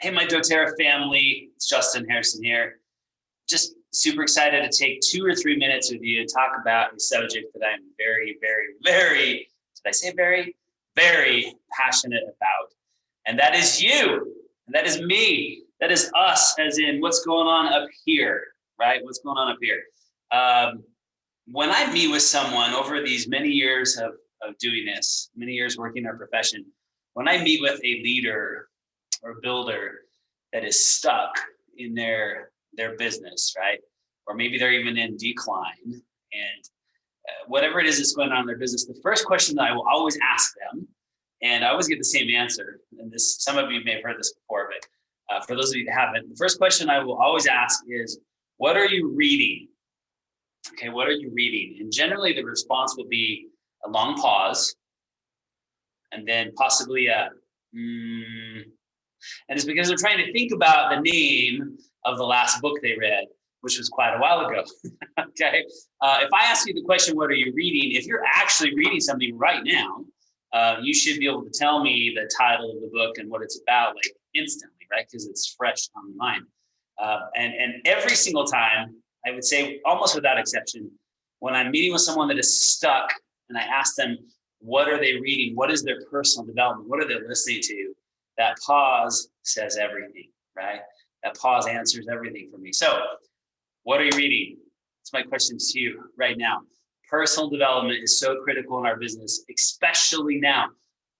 Hey, my doTERRA family, it's Justin Harrison here. Just super excited to take 2 or 3 minutes with you and talk about a subject that I'm very, did I say very passionate about. And that is you, and that is me, that is us, as in what's going on up here, right? What's going on up here. When I meet with someone over these many years of doing this, many years working in our profession, when I meet with a leader or builder that is stuck in their business, right? Or maybe they're even in decline, and whatever it is that's going on in their business, the first question that I will always ask them, and I always get the same answer, and this, some of you may have heard this before, but for those of you that haven't, the first question I will always ask is, what are you reading? Okay, what are you reading? And generally the response will be a long pause, and then possibly a and it's because they're trying to think about the name of the last book they read, which was quite a while ago. Okay. If I ask you the question, what are you reading? If you're actually reading something right now, you should be able to tell me the title of the book and what it's about, like instantly, right? Because it's fresh on the mind. And every single time, I would say almost without exception, when I'm meeting with someone that is stuck and I ask them, what are they reading? What is their personal development? What are they listening to? That pause says everything, right? That pause answers everything for me. So what are you reading? That's my question to you right now. Personal development is so critical in our business, especially now.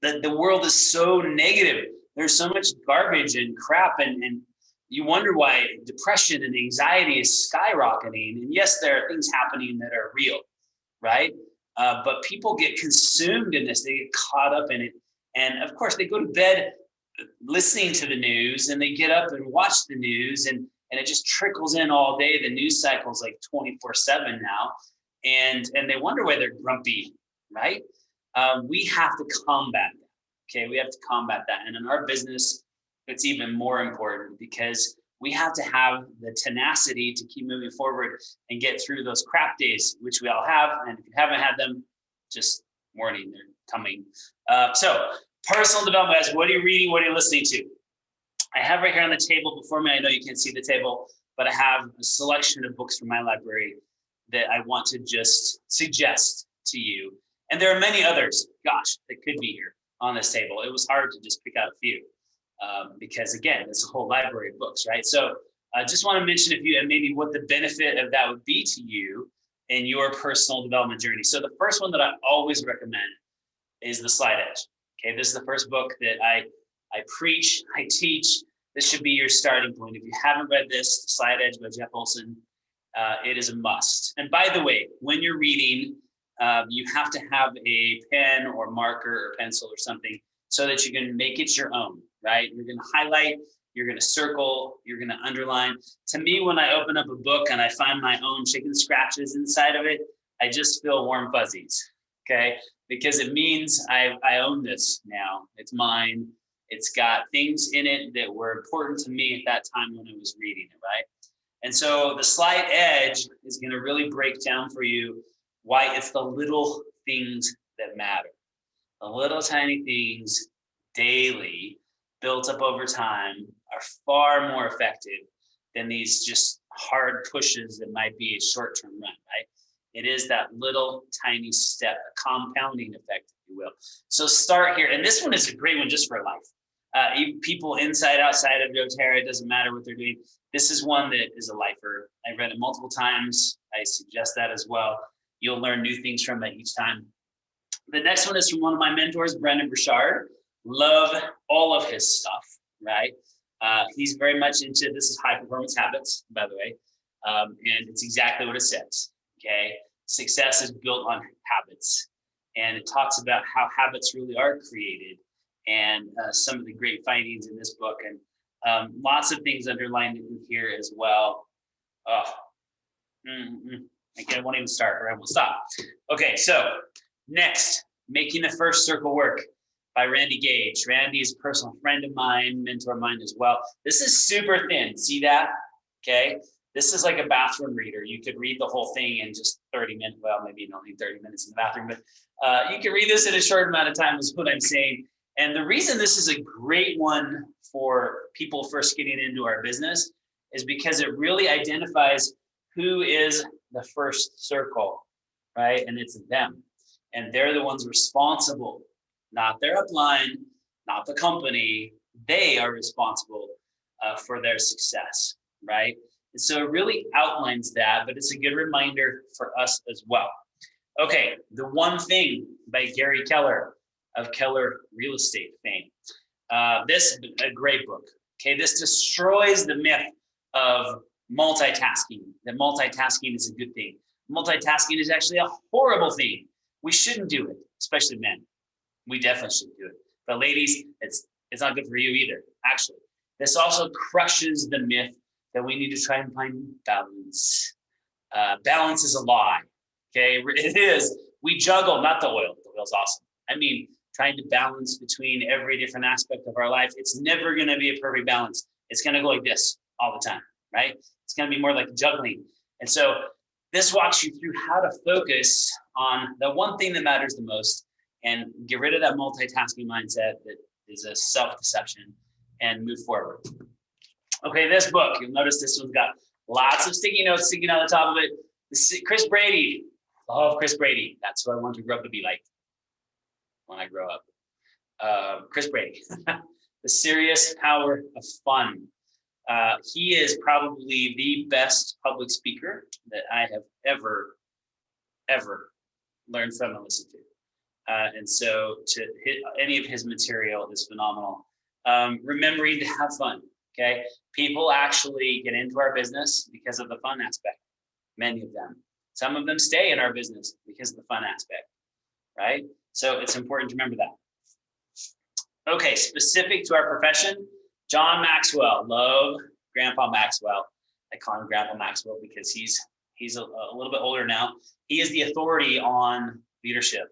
The world is so negative. There's so much garbage and crap, and you wonder why depression and anxiety is skyrocketing. And yes, there are things happening that are real, right? But people get consumed in this. They get caught up in it. And of course, they go to bed listening to the news, and they get up and watch the news, and it just trickles in all day. The news cycle is like 24/7 now, and they wonder why they're grumpy, right? We have to combat that. Okay, we have to combat that, and in our business, it's even more important because we have to have the tenacity to keep moving forward and get through those crap days, which we all have. And if you haven't had them, just warning, they're coming. So personal development, guys, what are you reading? What are you listening to? I have right here on the table before me, I know you can't see the table, but I have a selection of books from my library that I want to just suggest to you. And there are many others, gosh, that could be here on this table. It was hard to just pick out a few because, again, it's a whole library of books, right? So I just want to mention a few and maybe what the benefit of that would be to you in your personal development journey. So the first one that I always recommend is The Slight Edge. Okay, this is the first book that I preach, I teach. This should be your starting point. If you haven't read this, The Slight Edge by Jeff Olson, it is a must. And by the way, when you're reading, you have to have a pen or marker or pencil or something so that you can make it your own, right? You're going to highlight, you're going to circle, you're going to underline. To me, when I open up a book and I find my own chicken scratches inside of it, I just feel warm fuzzies, okay? Because it means I own this now. It's mine. It's got things in it that were important to me at that time when I was reading it, right? And so The Slight Edge is going to really break down for you why it's the little things that matter. The little tiny things daily built up over time are far more effective than these just hard pushes that might be a short-term run, right? It is that little tiny step, a compounding effect, if you will. So start here. And this one is a great one just for life. Even people inside, outside of doTERRA, it doesn't matter what they're doing. This is one that is a lifer. I've read it multiple times. I suggest that as well. You'll learn new things from it each time. The next one is from one of my mentors, Brendon Burchard. Love all of his stuff, right? He's very much into, this is High Performance Habits, by the way. And it's exactly what it says, okay? Success is built on habits. And it talks about how habits really are created and some of the great findings in this book. And lots of things underlined in here as well. I won't even start, or I will stop. Okay, so next, Making the First Circle Work by Randy Gage. Randy is a personal friend of mine, mentor of mine as well. This is super thin. See that? Okay. This is like a bathroom reader. You could read the whole thing in just 30 minutes. Well, maybe you don't need 30 minutes in the bathroom, but you can read this in a short amount of time is what I'm saying. And the reason this is a great one for people first getting into our business is because it really identifies who is the first circle, right? And it's them. And they're the ones responsible, not their upline, not the company. They are responsible for their success, right? And so it really outlines that, but it's a good reminder for us as well. Okay, The One Thing by Gary Keller of Keller Real Estate fame. This is a great book. Okay, this destroys the myth of multitasking, that multitasking is a good thing. Multitasking is actually a horrible thing. We shouldn't do it, especially men. We definitely shouldn't do it. But ladies, it's not good for you either, actually. This also crushes the myth that we need to try and find balance. Balance is a lie, okay? It is. We juggle, not the oil. The oil's awesome. I mean, trying to balance between every different aspect of our life. It's never going to be a perfect balance. It's going to go like this all the time, right? It's going to be more like juggling. And so this walks you through how to focus on the one thing that matters the most and get rid of that multitasking mindset that is a self-deception and move forward. Okay, this book, you'll notice this one's got lots of sticky notes sticking on the top of it. Chris Brady. Love Chris Brady. That's who I want to grow up to be like when I grow up. Chris Brady. The Serious Power of Fun. He is probably the best public speaker that I have ever learned from and listened to. And so to hit any of his material is phenomenal. Remembering to have fun, okay? People actually get into our business because of the fun aspect, many of them. Some of them stay in our business because of the fun aspect, right? So it's important to remember that. Okay, specific to our profession, John Maxwell. Love Grandpa Maxwell. I call him Grandpa Maxwell because he's a little bit older now. He is the authority on leadership.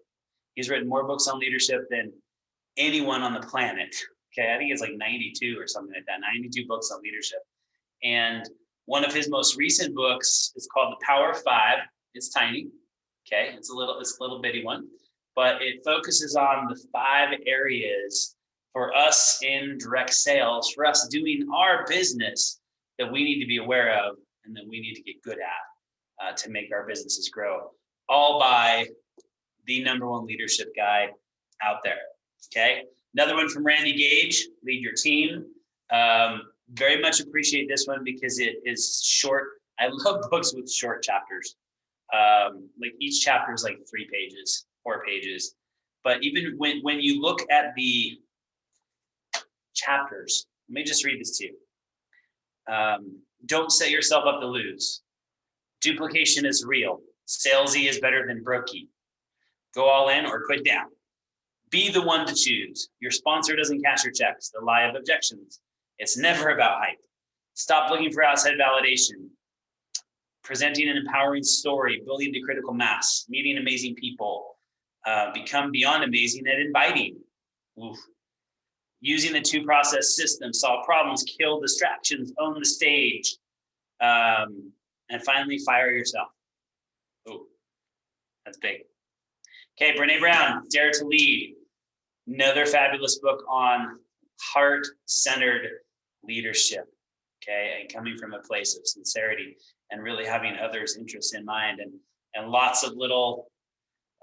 He's written more books on leadership than anyone on the planet. Okay, I think it's like 92 or something like that, 92 books on leadership. And one of his most recent books is called The Power of Five. It's tiny, okay? It's a little bitty one, but it focuses on the 5 areas for us in direct sales, for us doing our business that we need to be aware of and that we need to get good at to make our businesses grow, all by the #1 leadership guy out there, okay? Another one from Randy Gage, Lead Your Team. Very much appreciate this one because it is short. I love books with short chapters. Like each chapter is like 3 pages, 4 pages. But even when you look at the chapters, let me just read this to you. Don't set yourself up to lose. Duplication is real. Salesy is better than brokey. Go all in or quit down. Be the one to choose. Your sponsor doesn't cash your checks. The lie of objections. It's never about hype. Stop looking for outside validation. Presenting an empowering story, building to critical mass, meeting amazing people, become beyond amazing at inviting. Oof. Using the 2-process system, solve problems, kill distractions, own the stage, and finally fire yourself. Oh, that's big. Okay, Brené Brown, Dare to Lead. Another fabulous book on heart-centered leadership, okay, and coming from a place of sincerity and really having others' interests in mind, and lots of little,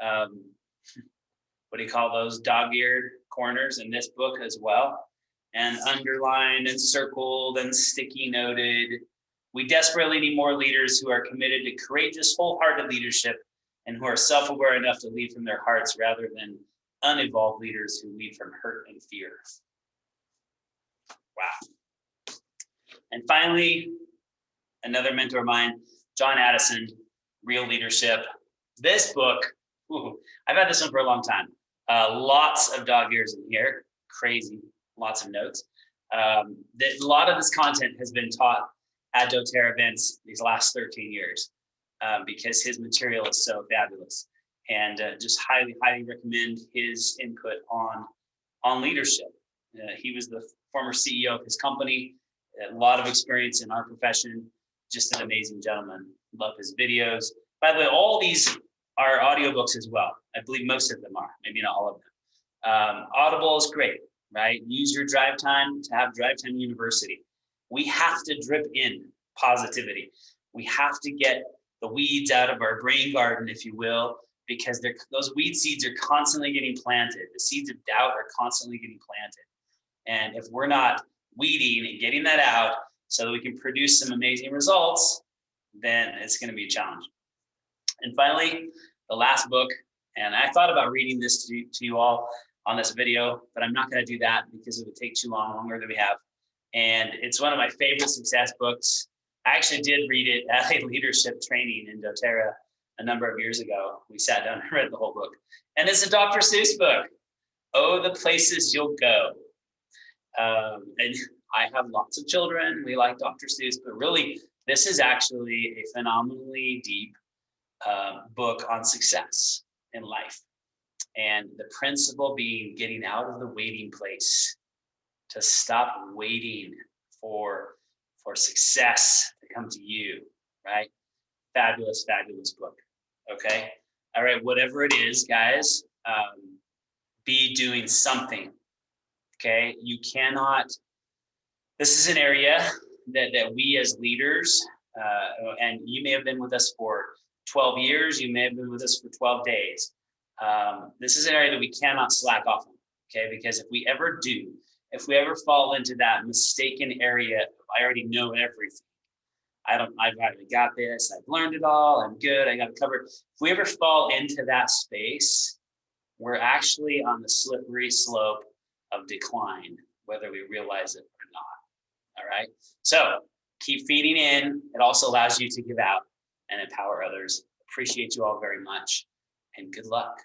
what do you call those, dog-eared corners in this book as well, and underlined and circled and sticky noted. We desperately need more leaders who are committed to courageous, wholehearted leadership and who are self-aware enough to lead from their hearts rather than unevolved leaders who lead from hurt and fear. Wow. And finally, another mentor of mine, John Addison, Real Leadership. This book, I've had this one for a long time. Lots of dog ears in here, crazy, lots of notes. A lot of this content has been taught at doTERRA events these last 13 years because his material is so fabulous. And just highly recommend his input on leadership. He was the former CEO of his company, a lot of experience in our profession, just an amazing gentleman. Love his videos. By the way, all these are audiobooks as well. I believe most of them are, maybe not all of them. Audible is great. right? Use your drive time to have Drive Time University. We have to drip in positivity. We have to get the weeds out of our brain garden, if you will, because those weed seeds are constantly getting planted. The seeds of doubt are constantly getting planted. And if we're not weeding and getting that out so that we can produce some amazing results, then it's going to be a challenge. And finally, the last book, and I thought about reading this to you all on this video, but I'm not going to do that because it would take too long, longer than we have. And it's one of my favorite success books. I actually did read it at a leadership training in doTERRA a number of years ago. We sat down and read the whole book. And it's a Dr. Seuss book. Oh, the places you'll go. And I have lots of children. We like Dr. Seuss, but really, this is actually a phenomenally deep book on success in life. And the principle being getting out of the waiting place, to stop waiting for success to come to you, right? Fabulous, fabulous book. Okay. All right. Whatever it is, guys, be doing something. Okay. You cannot, this is an area that we as leaders, and you may have been with us for 12 years, you may have been with us for 12 days. This is an area that we cannot slack off on, okay? Because if we ever do, if we ever fall into that mistaken area of I already know everything, I've already got this, I've learned it all, I'm good, I got it covered. If we ever fall into that space, we're actually on the slippery slope of decline, whether we realize it or not. All right. So keep feeding in. It also allows you to give out and empower others. Appreciate you all very much, and good luck.